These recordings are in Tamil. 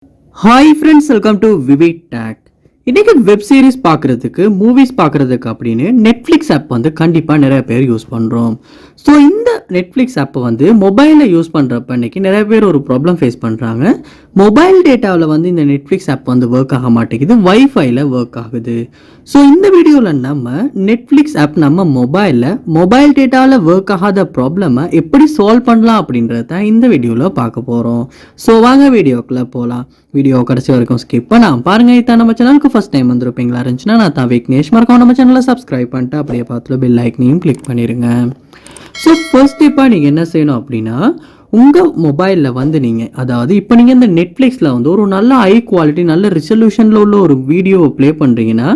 Hi friends, welcome to vivid take. இன்றைக்கி வெப் சீரிஸ் பார்க்குறதுக்கு, மூவிஸ் பார்க்குறதுக்கு அப்படின்னு நெட்ஃப்ளிக்ஸ் ஆப் வந்து கண்டிப்பாக நிறைய பேர் யூஸ் பண்ணுறோம். ஸோ இந்த நெட்ஃப்ளிக்ஸ் ஆப்பை வந்து மொபைலில் யூஸ் பண்ணுறப்ப இன்றைக்கி நிறைய பேர் ஒரு ப்ராப்ளம் ஃபேஸ் பண்ணுறாங்க. மொபைல் டேட்டாவில் வந்து இந்த நெட்ஃப்ளிக்ஸ் ஆப் வந்து ஒர்க் ஆக மாட்டேங்குது, வைஃபைல ஒர்க் ஆகுது. ஸோ இந்த வீடியோவில் நம்ம நெட்ஃப்ளிக்ஸ் ஆப் நம்ம மொபைல் டேட்டாவில் ஒர்க் ஆகாத ப்ராப்ளமை எப்படி சால்வ் பண்ணலாம் அப்படின்றத தான் இந்த வீடியோவில் பார்க்க போகிறோம். ஸோ வாங்க வீடியோக்குள்ளே போகலாம். வீடியோ கடைசி வரைக்கும் ஸ்கிப் பண்ணாமல் பாருங்கள். இதான் நம்ம சேனலுக்கு ஃபஸ்ட் டைம் வந்துருப்பீங்களா இருந்துச்சுன்னா நான் தான் விக்னேஷ். மறக்காம நம்ம சேனலை சப்ஸ்கிரைப் பண்ணிட்டு அப்படியே பார்த்துல பெல் ஐக்கனையும் கிளிக் பண்ணிடுங்க. ஸோ ஃபர்ஸ்ட் ஸ்டெப்பாக நீங்கள் என்ன செய்யணும் அப்படின்னா, உங்கள் மொபைலில் வந்து நீங்கள் அதாவது இப்போ நீங்கள் இந்த நெட்ஃப்ளிக்ஸில் வந்து ஒரு நல்ல ஹை குவாலிட்டி நல்ல ரிசல்யூஷனில் உள்ள ஒரு வீடியோவை ப்ளே பண்ணுறீங்கன்னா,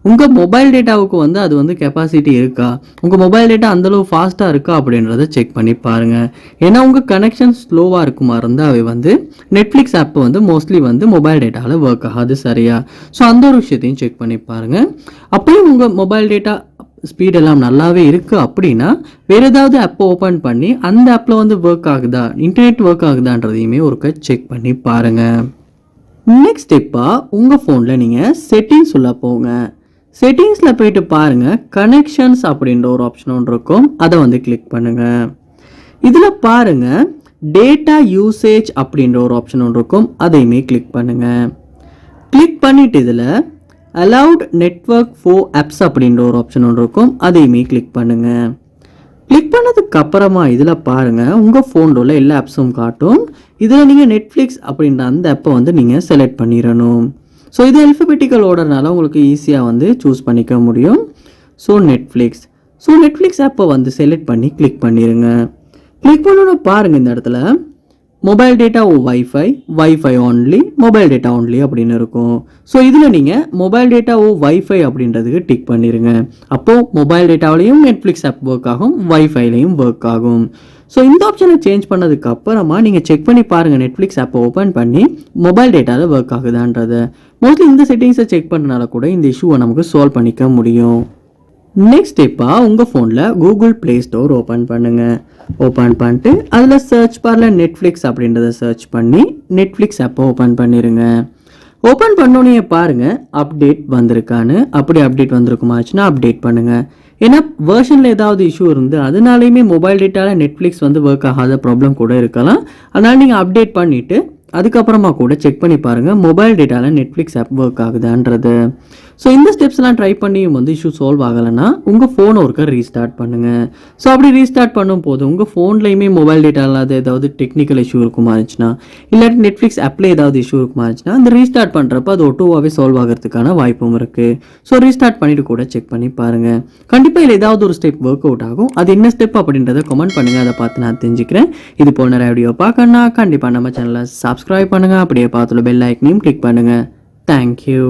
உங்கள் மொபைல் டேட்டாவுக்கு வந்து அது வந்து கெப்பாசிட்டி இருக்கா, உங்கள் மொபைல் டேட்டா அந்தளவு ஃபாஸ்ட்டாக இருக்கா அப்படின்றத செக் பண்ணி பாருங்கள். ஏன்னா உங்கள் கனெக்ஷன் ஸ்லோவாக இருக்குமா இருந்தால் அவை வந்து நெட்ஃப்ளிக்ஸ் ஆப் வந்து மோஸ்ட்லி வந்து மொபைல் டேட்டாவில் ஒர்க் ஆகாது சரியா. ஸோ அந்த ஒரு விஷயத்தையும் செக் பண்ணி பாருங்கள். அப்படியும் உங்கள் மொபைல் டேட்டா ஸ்பீடெல்லாம் நல்லாவே இருக்குது அப்படின்னா வேறு ஏதாவது ஆப்பை ஓப்பன் பண்ணி அந்த ஆப்பில் வந்து ஒர்க் ஆகுதா, இன்டர்நெட் ஒர்க் ஆகுதான்றதையுமே ஒரு செக் பண்ணி பாருங்கள். நெக்ஸ்ட் ஸ்டெப்பாக உங்கள் ஃபோனில் நீங்கள் செட்டிங்ஸ் உள்ள போங்க. செட்டிங்ஸில் போயிட்டு பாருங்கள், கனெக்ஷன்ஸ் அப்படின்ற ஒரு ஆப்ஷன் ஒன்று இருக்கும், அதை வந்து கிளிக் பண்ணுங்கள். இதில் பாருங்கள், டேட்டா யூசேஜ் அப்படின்ற ஒரு ஆப்ஷன் ஒன்று இருக்கும், அதையுமே கிளிக் பண்ணுங்கள். கிளிக் பண்ணிவிட்டு இதில் அலவுட் நெட்வொர்க் ஃபோர் ஆப்ஸ் அப்படின்ற ஒரு ஆப்ஷன் ஒன்று இருக்கும், அதையுமே கிளிக் பண்ணுங்கள். கிளிக் பண்ணதுக்கு அப்புறமா இதில் பாருங்கள், உங்கள் ஃபோனில் உள்ள எல்லா ஆப்ஸும் காட்டும். இதில் நீங்கள் நெட்ஃப்ளிக்ஸ் அப்படின்ற அந்த ஆப்பை வந்து நீங்கள் செலக்ட் பண்ணிடணும். ஸோ இது அல்ஃபபெட்டிக்கல் ஆர்டர்னால உங்களுக்கு ஈஸியாக வந்து சூஸ் பண்ணிக்க முடியும். ஸோ நெட்ஃப்ளிக்ஸ் ஆப்பை வந்து செலக்ட் பண்ணி கிளிக் பண்ணிடுங்க. கிளிக் பண்ணணும்னு பாருங்கள், இந்த இடத்துல mobile data wifi only, mobile data only அப்படின்னு இருக்கும். ஸோ இதில் நீங்கள் மொபைல் டேட்டா வைஃபை அப்படின்றதுக்கு டிக் பண்ணிடுங்க. அப்போது மொபைல் டேட்டாவிலையும் நெட்ஃப்ளிக்ஸ் ஆப் ஒர்க் ஆகும், வைஃபைலையும் ஒர்க் ஆகும். ஸோ இந்த ஆப்ஷனை சேஞ்ச் பண்ணதுக்கு அப்புறமா நீங்கள் செக் பண்ணி பாருங்கள், நெட்ஃப்ளிக்ஸ் ஆப்பை ஓப்பன் பண்ணி மொபைல் டேட்டாவில் ஒர்க் ஆகுதான்றதை. மோஸ்ட்லி இந்த செட்டிங்ஸை செக் பண்ணனால கூட இந்த இஷ்யூவை நமக்கு சால்வ் பண்ணிக்க முடியும். நெக்ஸ்ட் ஸ்டெப்பாக உங்கள் ஃபோனில் கூகுள் ப்ளே ஸ்டோர் ஓப்பன் பண்ணுங்கள். ஓப்பன் பண்ணிட்டு அதில் சர்ச் பாரில் நெட்ஃப்ளிக்ஸ் அப்படின்றத சர்ச் பண்ணி நெட்ஃப்ளிக்ஸ் ஆப்பை ஓப்பன் பண்ணிடுங்க. ஓப்பன் பண்ணோன்னே பாருங்கள் அப்டேட் வந்திருக்கான்னு. அப்படி அப்டேட் வந்திருக்குமாச்சுன்னா அப்டேட் பண்ணுங்கள். ஏன்னா வேர்ஷனில் ஏதாவது இஷ்யூ இருந்து அதனாலையுமே மொபைல் டேட்டாவில் நெட்ஃப்ளிக்ஸ் வந்து ஒர்க் ஆகாத ப்ராப்ளம் கூட இருக்கலாம். அதனால் நீங்கள் அப்டேட் பண்ணிவிட்டு அதுக்கப்புறமா கூட செக் பண்ணி பாருங்கள் மொபைல் டேட்டாவில் நெட்ஃப்ளிக்ஸ் ஆப் ஒர்க் ஆகுதான்றது. ஸோ இந்த ஸ்டெப்ஸ்லாம் ட்ரை பண்ணியும் வந்து இஷ்யூ சால்வ் ஆகலைன்னா உங்கள் ஃபோனை ஒருக்க ரீஸ்டார்ட் பண்ணுங்கள். ஸோ அப்படி ரீஸ்டார்ட் பண்ணும் போது உங்கள் ஃபோன்லேயுமே மொபைல் டேட்டா இல்லாத ஏதாவது டெக்னிக்கல் இஷ்யூ இருக்குமா இருந்துச்சுன்னா, இல்லாட்டி நெட்ஃப்ளிக்ஸ் ஆப்பில் ஏதாவது இஷ்யூ இருக்குமா இருந்துச்சுன்னா, அந்த ரீஸ்டார்ட் பண்ணுறப்ப அது ஒட்டுவாகவே சால்வ் ஆகிறதுக்கான வாய்ப்பும் இருக்குது. ஸோ ரீஸ்டார்ட் பண்ணிவிட்டு கூட செக் பண்ணி பாருங்கள். கண்டிப்பாக இதில் ஏதாவது ஒரு ஸ்டெப் ஒர்க் அவுட் ஆகும். அது என்ன ஸ்டெப் அப்படின்றத கமெண்ட் பண்ணுங்கள், அதை பார்த்து நான் தெரிஞ்சுக்கிறேன். இது போல் நிறைய வீடியோ பார்க்கணுன்னா கண்டிப்பாக நம்ம சேனலை சப்ஸ்கிரைப் பண்ணுங்கள். அப்படியே பார்த்துல பெல் ஐக்கனையும் கிளிக் பண்ணுங்கள். தேங்க்யூ.